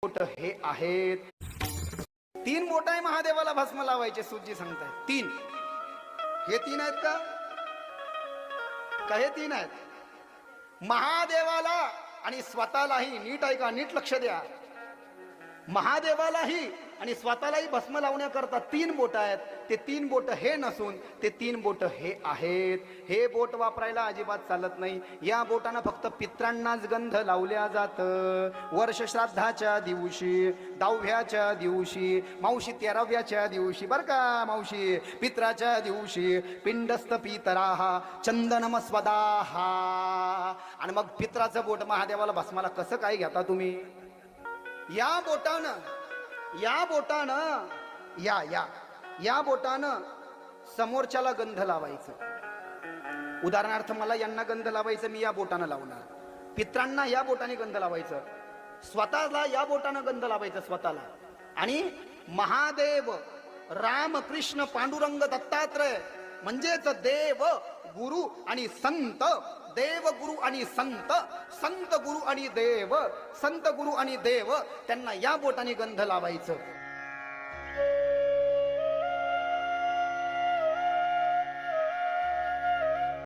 बोट हे आहेत. 3 बोट आहे महादेवाला भस्म लावायचे. सुजी सांगताय 3. हे 3 आहेत का? हे 3 आहेत महादेवाला आणि स्वतःलाही. नीट ऐका, नीट लक्ष द्या. महादेवालाही आणि स्वतःलाही भस्म लावण्याकरता 3 बोट आहेत. ते 3 बोट हे नसून ते 3 बोट हे आहेत. हे बोट वापरायला अजिबात चालत नाही. या बोटानं फक्त पित्रांनाच गंध लावल्या जात. वर्ष श्राद्धाच्या दिवशी, 10व्याच्या दिवशी, मावशी 13व्याच्या दिवशी, बर का मावशी, पित्राच्या दिवशी पिंडस्थ पितराहा चंदनम स्वदाहा. आणि मग पित्राचं बोट महादेवाला भस्माला कसं काय घेता तुम्ही? या बोटानं समोरच्याला गंध लावायचं. उदाहरणार्थ मला यांना गंध लावायचं, मी या बोटानं लावणार. पित्रांना या बोटाने गंध लावायचं, स्वतःला या बोटानं गंध लावायचं स्वतःला. आणि महादेव रामकृष्ण पांडुरंग दत्तात्रय म्हणजेच देव गुरु आणि संत, देव गुरु आणि संत, संत गुरु आणि देव, संत गुरु आणि देव, त्यांना या बोटाने गंध लावायचं.